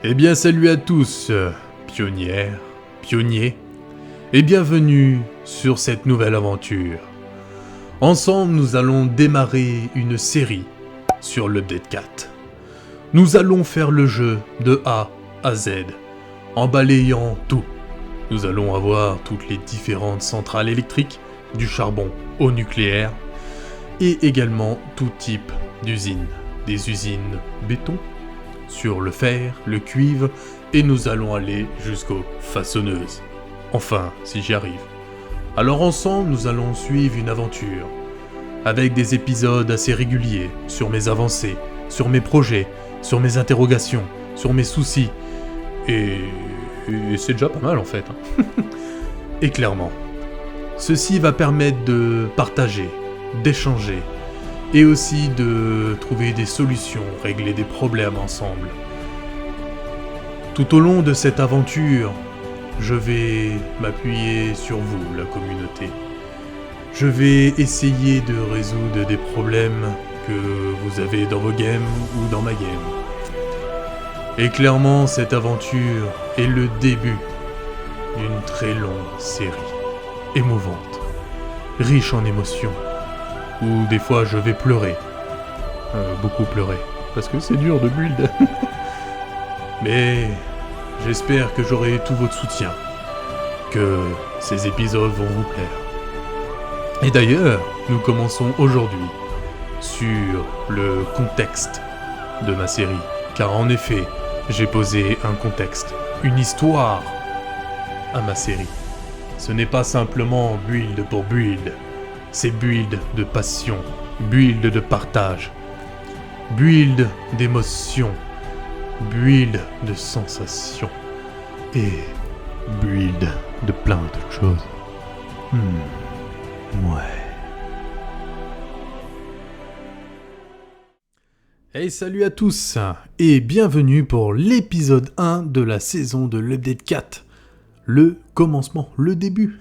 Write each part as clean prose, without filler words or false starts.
Eh bien salut à tous, pionnières, pionniers, et bienvenue sur cette nouvelle aventure. Ensemble nous allons démarrer une série sur l'Update 4. Nous allons faire le jeu de A à Z, en balayant tout. Nous allons avoir toutes les différentes centrales électriques, du charbon au nucléaire, et également tout type d'usines. Des usines béton, sur le fer, le cuivre, et nous allons aller jusqu'aux façonneuses. Enfin, si j'y arrive. Alors ensemble, nous allons suivre une aventure, avec des épisodes assez réguliers, sur mes avancées, sur mes projets, sur mes interrogations, sur mes soucis, et c'est déjà pas mal en fait. Et clairement, ceci va permettre de partager, d'échanger, et aussi de trouver des solutions, régler des problèmes ensemble. Tout au long de cette aventure, je vais m'appuyer sur vous, la communauté. Je vais essayer de résoudre des problèmes que vous avez dans vos games ou dans ma game. Et clairement, cette aventure est le début d'une très longue série, émouvante, riche en émotions, où des fois je vais pleurer, beaucoup pleurer, parce que c'est dur de build. Mais j'espère que j'aurai tout votre soutien, que ces épisodes vont vous plaire. Et d'ailleurs, nous commençons aujourd'hui sur le contexte de ma série, car en effet, j'ai posé un contexte, une histoire à ma série. Ce n'est pas simplement build pour build, c'est build de passion, build de partage, build d'émotion, build de sensations et build de plein de choses. Ouais. Hey, salut à tous et bienvenue pour l'épisode 1 de la saison de l'Update 4. Le commencement, le début.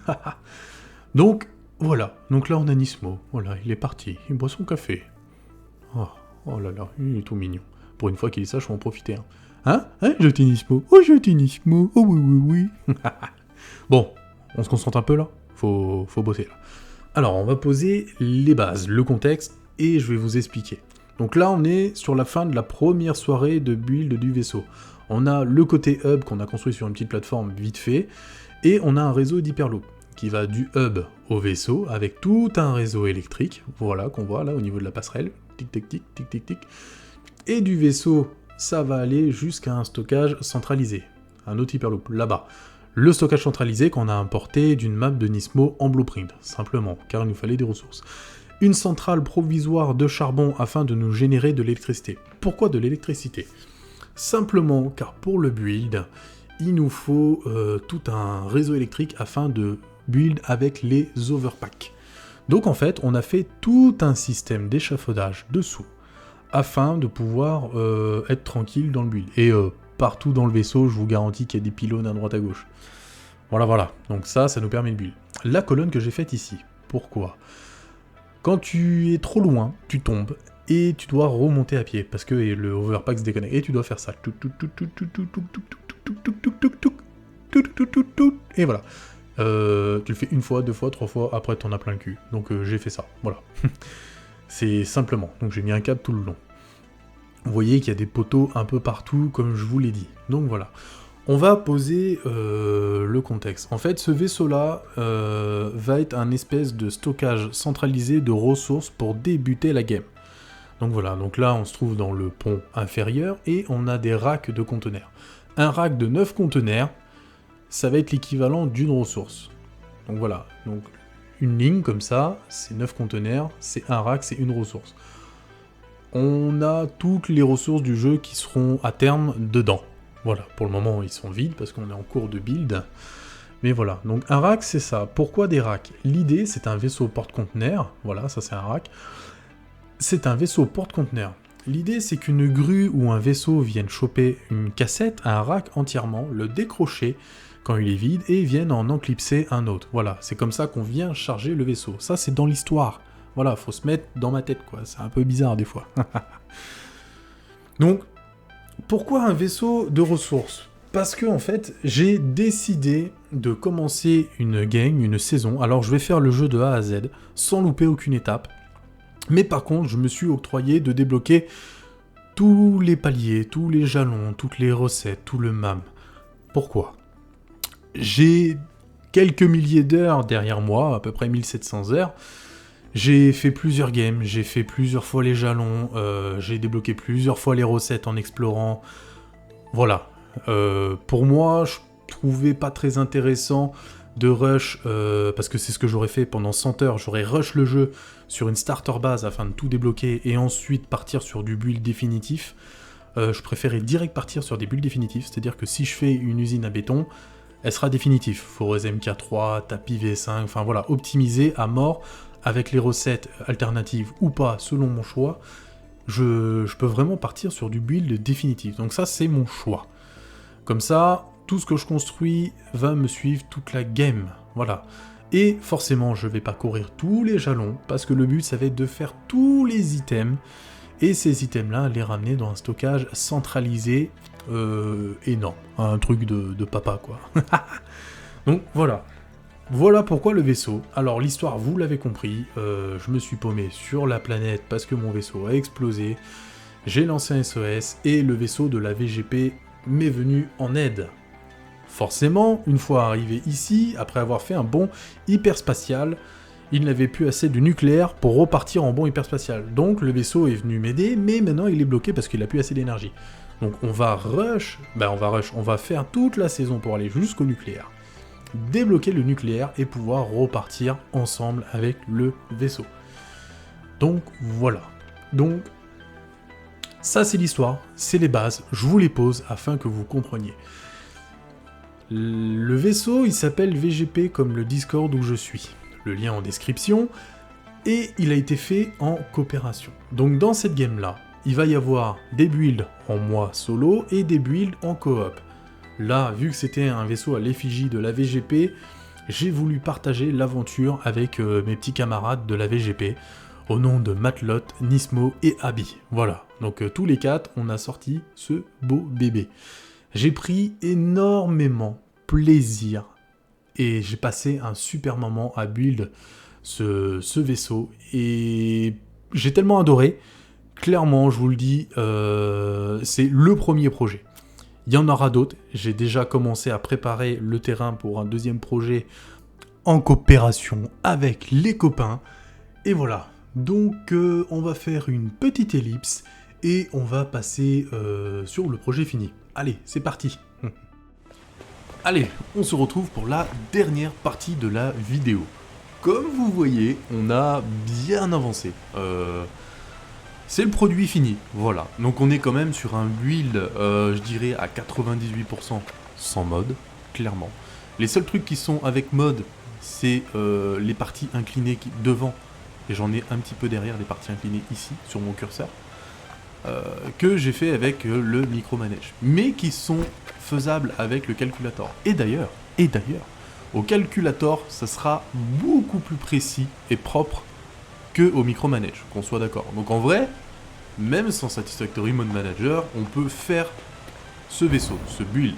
Donc, voilà. Donc là, on a Nismo. Voilà, il est parti. Il boit son café. Oh là là, il est tout mignon. Pour une fois qu'il est sage, faut en profiter. Hein, je t'ai Nismo. Oh, je t'ai Nismo. Oh, oui. Bon, on se concentre un peu là. Faut bosser là. Alors, on va poser les bases, le contexte, et je vais vous expliquer. Donc là, on est sur la fin de la première soirée de build du vaisseau. On a le côté hub qu'on a construit sur une petite plateforme vite fait, et on a un réseau d'hyperloop qui va du hub au vaisseau avec tout un réseau électrique, voilà, qu'on voit là au niveau de la passerelle, tic tic tic tic tic tic, et du vaisseau, ça va aller jusqu'à un stockage centralisé, un autre hyperloop là-bas. Le stockage centralisé qu'on a importé d'une map de Nismo en blueprint, simplement, car il nous fallait des ressources. Une centrale provisoire de charbon afin de nous générer de l'électricité. Pourquoi de l'électricité ? Simplement car pour le build, il nous faut tout un réseau électrique afin de build avec les overpacks. Donc en fait, on a fait tout un système d'échafaudage dessous afin de pouvoir être tranquille dans le build. Et partout dans le vaisseau, je vous garantis qu'il y a des pylônes à droite à gauche. Voilà. Donc ça nous permet de build. La colonne que j'ai faite ici, pourquoi ? Quand tu es trop loin, tu tombes et tu dois remonter à pied parce que le overpack se déconnecte et tu dois faire ça. Et voilà. Tu le fais une fois, deux fois, trois fois, après t'en as plein le cul. Donc j'ai fait ça, voilà. C'est simplement. Donc j'ai mis un câble tout le long. Vous voyez qu'il y a des poteaux un peu partout, comme je vous l'ai dit. Donc voilà. On va poser le contexte. En fait, ce vaisseau-là va être un espèce de stockage centralisé de ressources pour débuter la game. Donc voilà, donc là on se trouve dans le pont inférieur et on a des racks de conteneurs. Un rack de 9 conteneurs, ça va être l'équivalent d'une ressource. Donc voilà, donc une ligne comme ça, c'est 9 conteneurs, c'est un rack, c'est une ressource. On a toutes les ressources du jeu qui seront à terme dedans. Voilà, pour le moment ils sont vides parce qu'on est en cours de build. Mais voilà, donc un rack c'est ça. Pourquoi des racks ? L'idée c'est un vaisseau porte-conteneur, voilà, ça c'est un rack. C'est un vaisseau porte-conteneur. L'idée c'est qu'une grue ou un vaisseau vienne choper une cassette, un rack entièrement, le décrocher quand il est vide et vienne en enclipser un autre. Voilà, c'est comme ça qu'on vient charger le vaisseau. Ça c'est dans l'histoire. Voilà, faut se mettre dans ma tête quoi, c'est un peu bizarre des fois. Donc, Pourquoi un vaisseau de ressources? Parce que en fait, j'ai décidé de commencer une game, une saison. Alors je vais faire le jeu de A à Z, sans louper aucune étape. Mais par contre, je me suis octroyé de débloquer tous les paliers, tous les jalons, toutes les recettes, tout le MAM. Pourquoi? J'ai quelques milliers d'heures derrière moi, à peu près 1700 heures. J'ai fait plusieurs games, j'ai fait plusieurs fois les jalons, j'ai débloqué plusieurs fois les recettes en explorant. Voilà. Pour moi, je trouvais pas très intéressant de rush, parce que c'est ce que j'aurais fait pendant 100 heures. J'aurais rush le jeu sur une starter base afin de tout débloquer et ensuite partir sur du build définitif. Je préférais direct partir sur des builds définitifs, c'est-à-dire que si je fais une usine à béton, elle sera définitive. Forez MK3, tapis V5, enfin voilà, optimisé à mort avec les recettes alternatives ou pas, selon mon choix. Je peux vraiment partir sur du build définitif. Donc ça, c'est mon choix. Comme ça, tout ce que je construis va me suivre toute la game. Voilà. Et forcément, je vais pas courir tous les jalons, parce que le but, ça va être de faire tous les items, et ces items-là, les ramener dans un stockage centralisé énorme. Un truc de papa, quoi. Donc voilà. Voilà pourquoi le vaisseau. Alors l'histoire, vous l'avez compris, je me suis paumé sur la planète parce que mon vaisseau a explosé. J'ai lancé un SOS et le vaisseau de la VGP m'est venu en aide. Forcément, une fois arrivé ici, après avoir fait un bond hyperspatial, il n'avait plus assez de nucléaire pour repartir en bond hyperspatial. Donc le vaisseau est venu m'aider, mais maintenant il est bloqué parce qu'il n'a plus assez d'énergie. Donc on va faire toute la saison pour aller jusqu'au nucléaire, débloquer le nucléaire et pouvoir repartir ensemble avec le vaisseau. Donc voilà. Donc ça c'est l'histoire, c'est les bases, je vous les pose afin que vous compreniez. Le vaisseau, il s'appelle VGP comme le Discord où je suis. Le lien en description. Et il a été fait en coopération. Donc dans cette game-là, il va y avoir des builds en moi solo et des builds en coop. Là, vu que c'était un vaisseau à l'effigie de la VGP, j'ai voulu partager l'aventure avec mes petits camarades de la VGP, au nom de Matlot, Nismo et Abby. Voilà, donc tous les quatre, on a sorti ce beau bébé. J'ai pris énormément plaisir et j'ai passé un super moment à build ce vaisseau et j'ai tellement adoré. Clairement, je vous le dis, c'est le premier projet. Il y en aura d'autres. J'ai déjà commencé à préparer le terrain pour un deuxième projet en coopération avec les copains. Et voilà. Donc, on va faire une petite ellipse et on va passer sur le projet fini. Allez, c'est parti. Allez, on se retrouve pour la dernière partie de la vidéo. Comme vous voyez, on a bien avancé. C'est le produit fini, voilà. Donc on est quand même sur un build, je dirais à 98% sans mode, clairement. Les seuls trucs qui sont avec mode, c'est les parties inclinées devant, et j'en ai un petit peu derrière les parties inclinées ici, sur mon curseur, que j'ai fait avec le micromanage, mais qui sont faisables avec le calculator. Et d'ailleurs, au calculator, ça sera beaucoup plus précis et propre que au micromanage, qu'on soit d'accord. Donc en vrai, même sans Satisfactory Mode Manager, on peut faire ce vaisseau, ce build.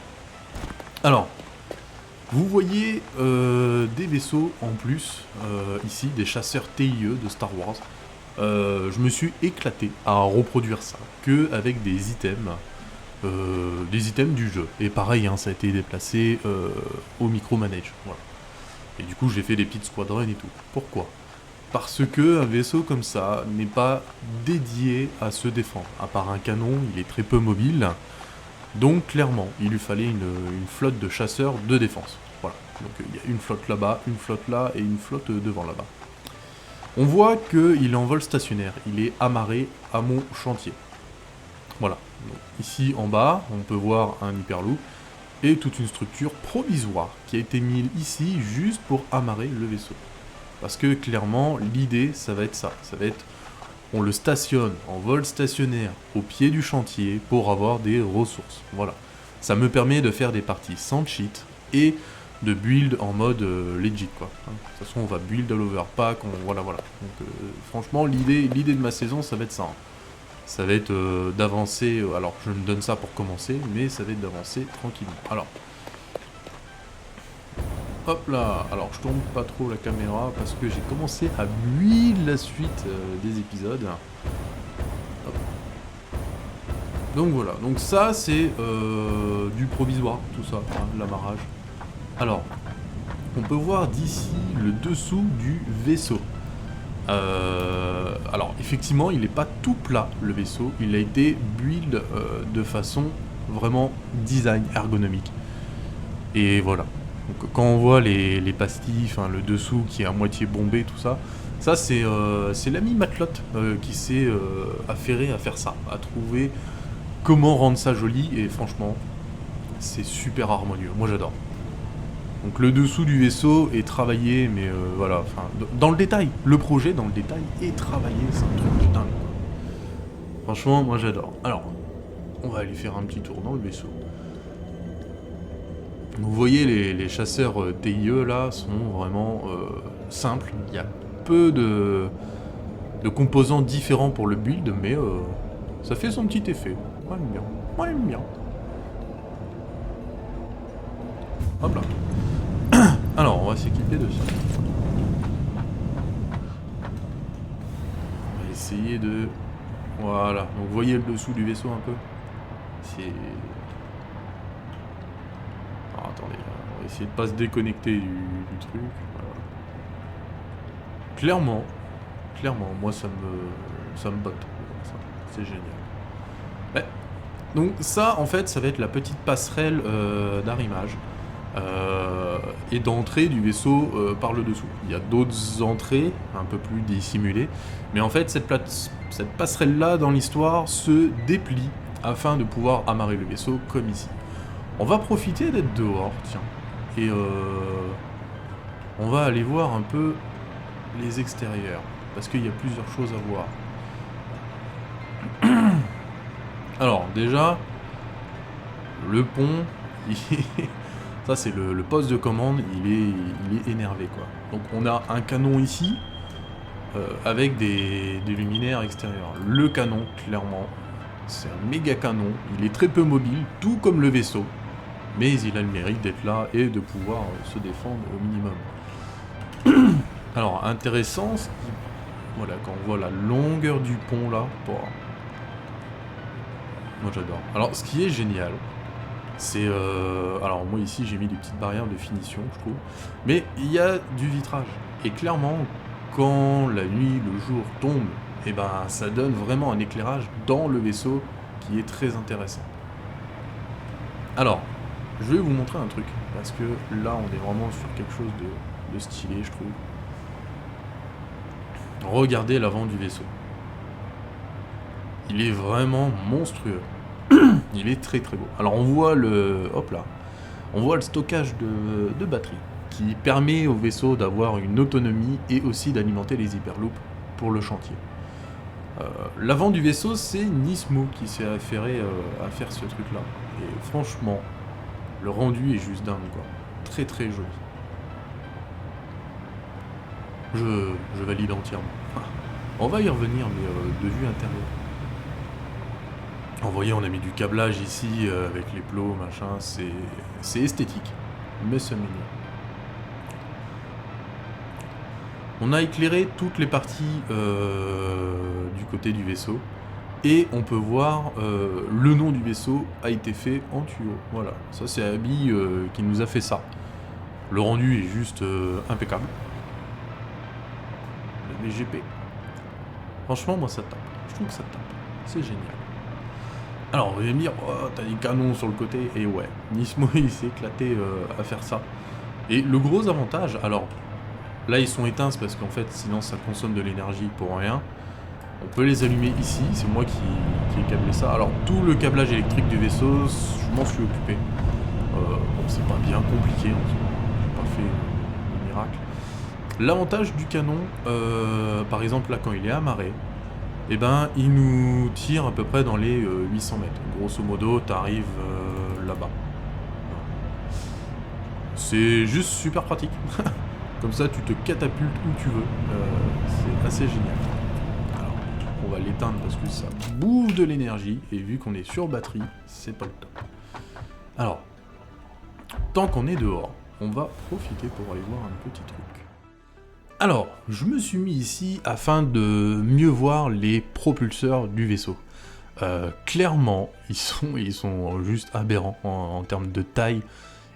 Alors, vous voyez des vaisseaux en plus, ici, des chasseurs TIE de Star Wars. Je me suis éclaté à reproduire ça, que avec des items du jeu. Et pareil, hein, ça a été déplacé au micromanage. Voilà. Et du coup, j'ai fait des petites squadrons et tout. Pourquoi ? Parce que un vaisseau comme ça n'est pas dédié à se défendre. À part un canon, il est très peu mobile. Donc clairement, il lui fallait une flotte de chasseurs de défense. Voilà. Donc il y a une flotte là-bas, une flotte là et une flotte devant là-bas. On voit qu'il est en vol stationnaire. Il est amarré à mon chantier. Voilà. Donc, ici en bas, on peut voir un hyperloop et toute une structure provisoire qui a été mise ici juste pour amarrer le vaisseau. Parce que clairement, l'idée, ça va être ça. Ça va être, on le stationne en vol stationnaire au pied du chantier pour avoir des ressources. Voilà. Ça me permet de faire des parties sans cheat et de build en mode legit, quoi. De toute façon, on va build all over pack, voilà. Donc franchement, l'idée de ma saison, ça va être ça. ça va être d'avancer, alors je me donne ça pour commencer, mais ça va être d'avancer tranquillement. Alors, hop là, alors je tourne pas trop la caméra parce que j'ai commencé à muer la suite des épisodes. Hop. Donc voilà, donc ça c'est du provisoire, tout ça, hein, l'amarrage. Alors, on peut voir d'ici le dessous du vaisseau. Alors effectivement il n'est pas tout plat le vaisseau, il a été build de façon vraiment design ergonomique. Et voilà. Donc, quand on voit les pastilles, enfin, le dessous qui est à moitié bombé, tout ça, ça c'est l'ami Matelote qui s'est affairé à faire ça, à trouver comment rendre ça joli, et franchement, c'est super harmonieux. Moi j'adore. Donc le dessous du vaisseau est travaillé, mais voilà, enfin, dans le détail. Le projet, dans le détail, est travaillé, c'est un truc de dingue, quoi. Franchement, moi j'adore. Alors, on va aller faire un petit tour dans le vaisseau. Vous voyez, les chasseurs TIE là sont vraiment simples. Il y a peu de composants différents pour le build, mais ça fait son petit effet. Moi j'aime bien. Moi j'aime bien. Hop là. Alors, on va s'équiper de ça. On va essayer de... Voilà. Donc, vous voyez le dessous du vaisseau un peu? C'est... Alors, attendez. On va essayer de pas se déconnecter du truc. Voilà. Clairement, moi, ça me botte. C'est génial. Ouais. Donc, ça, en fait, ça va être la petite passerelle d'arrimage. Et d'entrée du vaisseau par le dessous. Il y a d'autres entrées un peu plus dissimulées, mais en fait cette passerelle là dans l'histoire se déplie afin de pouvoir amarrer le vaisseau comme ici. On va profiter d'être dehors, tiens, et on va aller voir un peu les extérieurs, parce qu'il y a plusieurs choses à voir. Alors déjà, le pont, ça c'est le poste de commande, il est énervé quoi. Donc on a un canon ici, avec des luminaires extérieurs. Le canon, clairement, c'est un méga canon, il est très peu mobile, tout comme le vaisseau, mais il a le mérite d'être là et de pouvoir se défendre au minimum. Alors intéressant, voilà, quand on voit la longueur du pont là, bon, moi j'adore. Alors ce qui est génial, c'est... alors moi ici j'ai mis des petites barrières de finition je trouve, mais il y a du vitrage, et clairement quand la nuit, le jour tombe, et ben ça donne vraiment un éclairage dans le vaisseau qui est très intéressant. Alors, je vais vous montrer un truc, parce que là on est vraiment sur quelque chose de stylé je trouve. Regardez l'avant du vaisseau. Il est vraiment monstrueux. Il est très très beau. Alors on voit le... Hop là. On voit le stockage de batterie qui permet au vaisseau d'avoir une autonomie et aussi d'alimenter les hyperloops pour le chantier. L'avant du vaisseau, c'est Nismo qui s'est affairé à faire ce truc là. Et franchement, le rendu est juste dingue quoi. Très très joli. Je valide entièrement. On va y revenir, mais de vue intérieure. Vous voyez, on a mis du câblage ici avec les plots, machin, c'est esthétique, mais c'est mignon. On a éclairé toutes les parties du côté du vaisseau, et on peut voir le nom du vaisseau a été fait en tuyau. Voilà, ça c'est Abby qui nous a fait ça. Le rendu est juste impeccable. Les GP. Franchement, moi ça tape. Je trouve que ça tape. C'est génial. Alors, vous allez me dire, oh, t'as des canons sur le côté, et ouais, Nismo il s'est éclaté à faire ça. Et le gros avantage, alors, là ils sont éteints parce qu'en fait, sinon ça consomme de l'énergie pour rien. On peut les allumer ici, c'est moi qui ai câblé ça. Alors, tout le câblage électrique du vaisseau, je m'en suis occupé. Bon, c'est pas bien compliqué, hein, j'ai pas fait de miracle. L'avantage du canon, par exemple là quand il est amarré, et ben il nous tire à peu près dans les 800 mètres. Grosso modo, t'arrives là-bas. C'est juste super pratique. Comme ça, tu te catapultes où tu veux. C'est assez génial. Alors, on va l'éteindre parce que ça bouffe de l'énergie, et vu qu'on est sur batterie, c'est pas le top. Alors, tant qu'on est dehors, on va profiter pour aller voir un petit truc. Alors, je me suis mis ici afin de mieux voir les propulseurs du vaisseau. Clairement, ils sont juste aberrants en termes de taille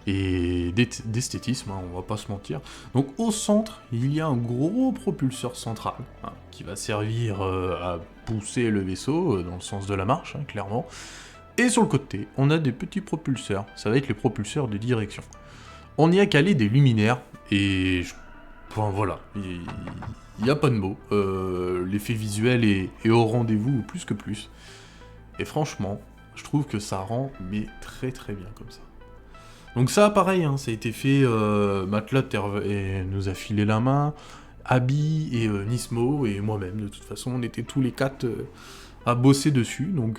et d'esthétisme, hein, on va pas se mentir. Donc au centre, il y a un gros propulseur central, hein, qui va servir à pousser le vaisseau dans le sens de la marche, hein, clairement. Et sur le côté, on a des petits propulseurs, ça va être les propulseurs de direction. On y a calé des luminaires, et enfin voilà, il n'y a pas de mots. L'effet visuel est au rendez-vous, plus que plus. Et franchement, je trouve que ça rend mais très très bien comme ça. Donc ça, pareil, hein, ça a été fait, Matelas nous a filé la main, Abby et Nismo, et moi-même, de toute façon, on était tous les quatre à bosser dessus, donc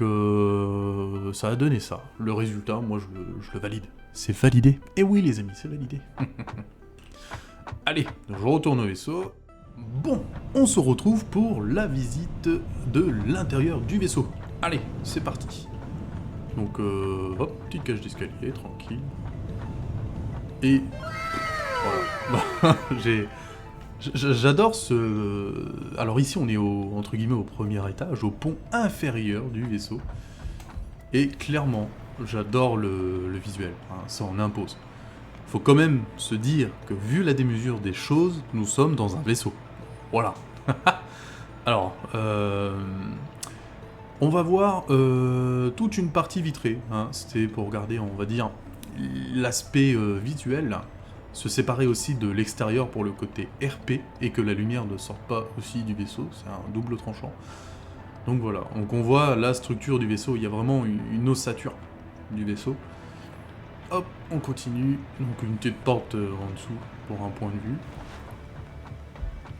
ça a donné ça. Le résultat, moi, je le valide. C'est validé. Et oui, les amis, c'est validé. Allez, je retourne au vaisseau. Bon, on se retrouve pour la visite de l'intérieur du vaisseau. Allez, c'est parti. Donc, hop, petite cage d'escalier, tranquille. Et voilà. J'adore ce... Alors ici, on est entre guillemets au premier étage, au pont inférieur du vaisseau. Et clairement, j'adore le visuel, hein, ça en impose. Faut quand même se dire que vu la démesure des choses, nous sommes dans un vaisseau. Voilà. Alors, on va voir toute une partie vitrée, hein. C'était pour regarder, on va dire, l'aspect visuel, se séparer aussi de l'extérieur pour le côté RP, et que la lumière ne sorte pas aussi du vaisseau, c'est un double tranchant. Donc voilà, donc on voit la structure du vaisseau, il y a vraiment une ossature du vaisseau. Hop, on continue, donc une petite porte en dessous pour un point de vue.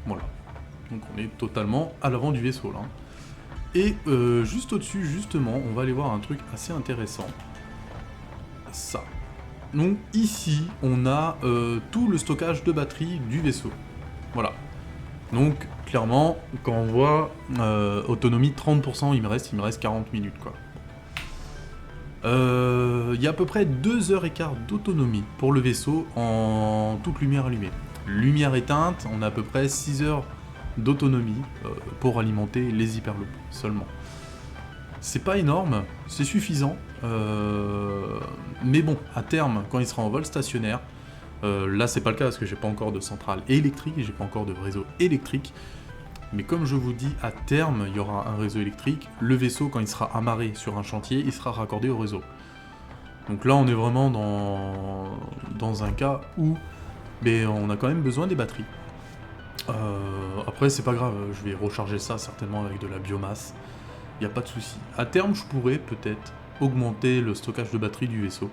Voilà, donc on est totalement à l'avant du vaisseau là. Et juste au-dessus, justement, on va aller voir un truc assez intéressant. Ça. Donc ici, on a tout le stockage de batterie du vaisseau. Voilà. Donc, clairement, quand on voit autonomie 30%, il me reste 40 minutes, quoi. Il y a à peu près 2h15 d'autonomie pour le vaisseau en toute lumière allumée. Lumière éteinte, on a à peu près 6 heures d'autonomie pour alimenter les hyperloops seulement. C'est pas énorme, c'est suffisant, mais bon, à terme, quand il sera en vol stationnaire, là c'est pas le cas parce que j'ai pas encore de centrale électrique, j'ai pas encore de réseau électrique, mais comme je vous dis, à terme, il y aura un réseau électrique, le vaisseau, quand il sera amarré sur un chantier, il sera raccordé au réseau. Donc là, on est vraiment dans un cas où on a quand même besoin des batteries. Après, c'est pas grave, je vais recharger ça certainement avec de la biomasse. Il n'y a pas de souci. À terme, je pourrais peut-être augmenter le stockage de batterie du vaisseau.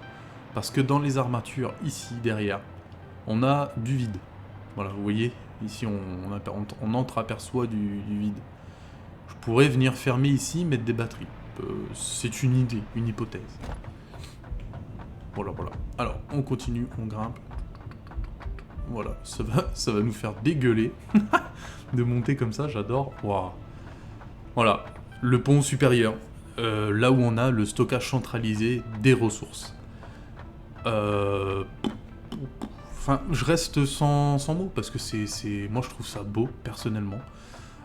Parce que dans les armatures, ici, derrière, on a du vide. Voilà, vous voyez, ici, on entreaperçoit du vide. Je pourrais venir fermer ici, mettre des batteries. C'est une idée, une hypothèse. Voilà, voilà. Alors, on continue, on grimpe. Voilà, ça va nous faire dégueuler de monter comme ça, j'adore. Waouh. Voilà, le pont supérieur, là où on a le stockage centralisé des ressources. Enfin, je reste sans mots parce que moi je trouve ça beau personnellement.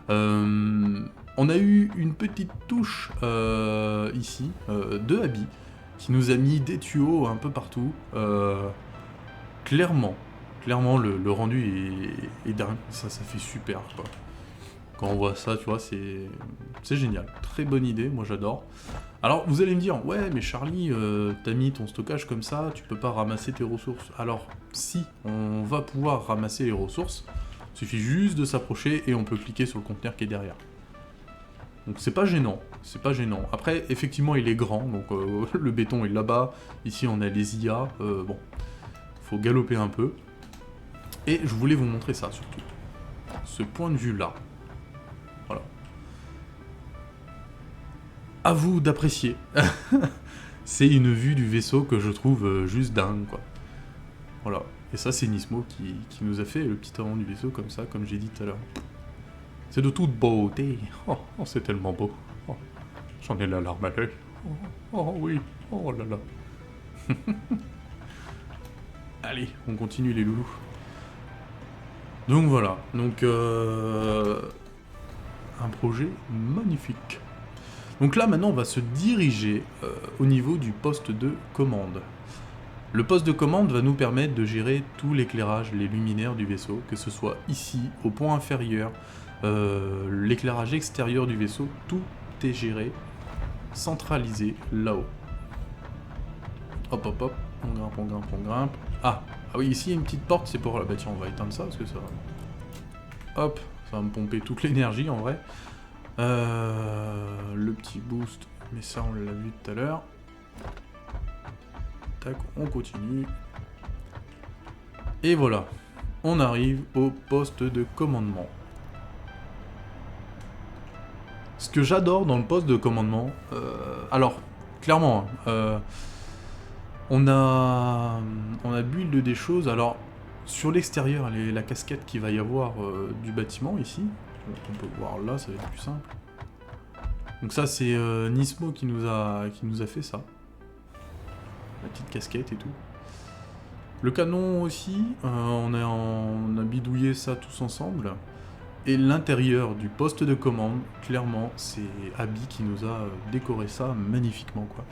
On a eu une petite touche ici de Abby qui nous a mis des tuyaux un peu partout. Clairement, le rendu est dingue, ça fait super quoi. Quand on voit ça, tu vois, c'est génial. Très bonne idée, moi j'adore. Alors, vous allez me dire, ouais, mais Charlie, t'as mis ton stockage comme ça, tu peux pas ramasser tes ressources. Alors, si, on va pouvoir ramasser les ressources, il suffit juste de s'approcher et on peut cliquer sur le conteneur qui est derrière. Donc c'est pas gênant, c'est pas gênant. Après, effectivement, il est grand, donc le béton est là-bas. Ici, on a les IA, bon, faut galoper un peu. Et je voulais vous montrer ça, surtout. Ce point de vue-là. Voilà. À vous d'apprécier. C'est une vue du vaisseau que je trouve juste dingue, quoi. Voilà. Et ça, c'est Nismo qui nous a fait le petit avant du vaisseau, comme ça, comme j'ai dit tout à l'heure. C'est de toute beauté. Oh, oh, c'est tellement beau. Oh, j'en ai la larme à l'œil. Oh, oh oui, oh là là. Allez, on continue les loulous. Donc voilà, donc un projet magnifique. Donc là maintenant on va se diriger au niveau du poste de commande. Le poste de commande va nous permettre de gérer tout l'éclairage, les luminaires du vaisseau, que ce soit ici, au point inférieur, l'éclairage extérieur du vaisseau, tout est géré, centralisé là-haut. Hop hop hop, on grimpe, on grimpe, on grimpe. Ah oui, ici il y a une petite porte, c'est pour... Bah tiens, on va éteindre ça, parce que ça va... Hop, ça va me pomper toute l'énergie en vrai. Le petit boost, mais ça on l'a vu tout à l'heure. Tac, on continue. Et voilà, on arrive au poste de commandement. Ce que j'adore dans le poste de commandement... alors, clairement, on a build des choses. Alors, sur l'extérieur, la casquette qu'il va y avoir du bâtiment ici, on peut voir là, ça va être plus simple. Donc ça, c'est Nismo qui nous a fait ça. La petite casquette et tout. Le canon aussi, on a bidouillé ça tous ensemble. Et l'intérieur du poste de commande, clairement, c'est Abby qui nous a décoré ça magnifiquement, quoi.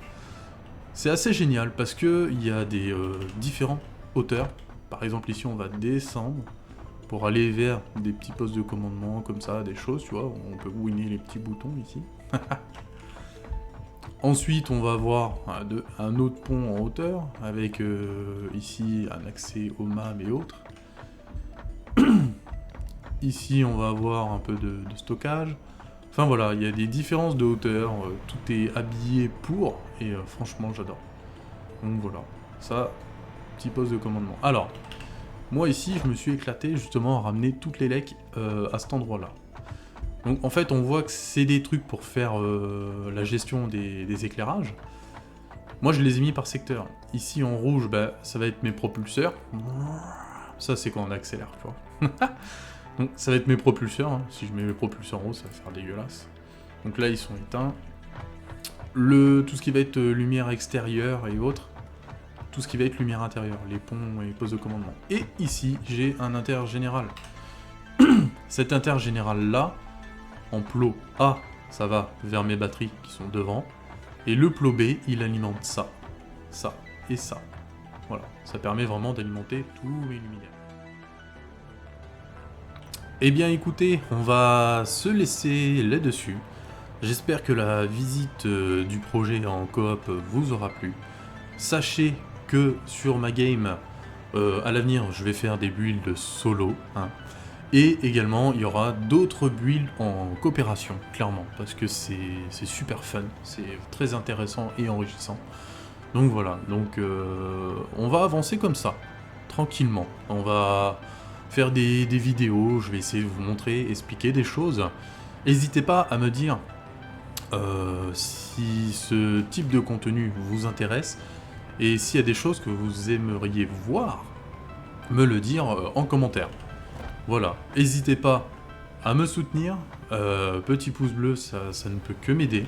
C'est assez génial parce que il y a des différentes hauteurs. Par exemple, ici, on va descendre pour aller vers des petits postes de commandement comme ça, des choses, tu vois. On peut winner les petits boutons ici. Ensuite, on va avoir un autre pont en hauteur avec ici un accès au MAM et autres. Ici, on va avoir un peu de stockage. Enfin voilà, il y a des différences de hauteur, tout est habillé pour, et franchement j'adore. Donc voilà, ça, petit poste de commandement. Alors, moi ici je me suis éclaté justement à ramener toutes les lecs à cet endroit-là. Donc en fait on voit que c'est des trucs pour faire la gestion des éclairages. Moi je les ai mis par secteur. Ici en rouge, bah, ça va être mes propulseurs. Ça c'est quand on accélère, tu vois. Donc ça va être mes propulseurs, hein. Si je mets mes propulseurs en haut, ça va faire dégueulasse. Donc là, ils sont éteints. Tout ce qui va être lumière extérieure et autres, tout ce qui va être lumière intérieure, les ponts et les postes de commandement. Et ici, j'ai un intergénéral. Cet intergénéral-là, en plot A, ça va vers mes batteries qui sont devant. Et le plot B, il alimente ça, ça et ça. Voilà, ça permet vraiment d'alimenter tous mes luminaires. Eh bien écoutez, on va se laisser là-dessus. J'espère que la visite du projet en coop vous aura plu. Sachez que sur ma game, à l'avenir, je vais faire des builds solo. Hein. Et également, il y aura d'autres builds en coopération, clairement. Parce que c'est super fun, c'est très intéressant et enrichissant. Donc voilà, donc on va avancer comme ça, tranquillement. On va... faire des vidéos, je vais essayer de vous montrer, expliquer des choses. N'hésitez pas à me dire si ce type de contenu vous intéresse et s'il y a des choses que vous aimeriez voir, me le dire en commentaire. Voilà, n'hésitez pas à me soutenir, petit pouce bleu, ça ne peut que m'aider.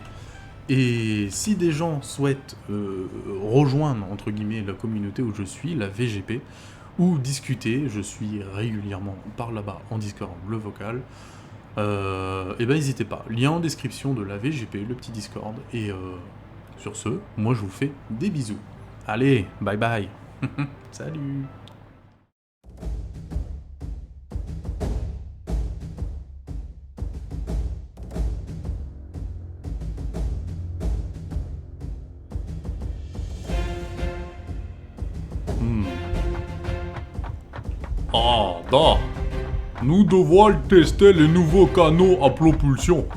Et si des gens souhaitent rejoindre, entre guillemets, la communauté où je suis, la VGP, ou discuter, je suis régulièrement par là-bas en Discord, le vocal, et ben n'hésitez pas, lien en description de la VGP, le petit Discord, et sur ce, moi je vous fais des bisous. Allez, bye bye. Salut. Ah, da. Nous devons tester les nouveaux canaux à propulsion.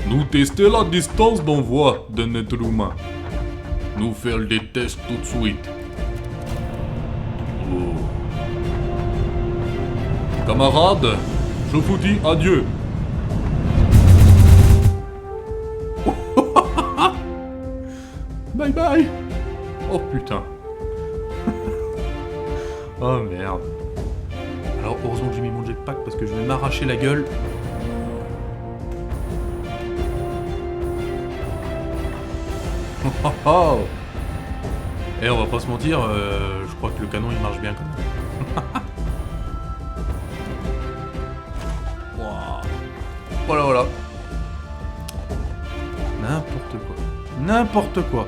Nous tester la distance d'envoi d'un être humain. Nous faire des tests tout de suite. Oh. Camarades, je vous dis adieu. Bye bye. Oh putain. Oh merde. Alors heureusement que j'ai mis mon jetpack parce que je vais m'arracher la gueule. Oh. Et on va pas se mentir, je crois que le canon il marche bien quand même. Wow. Voilà, voilà. N'importe quoi. N'importe quoi.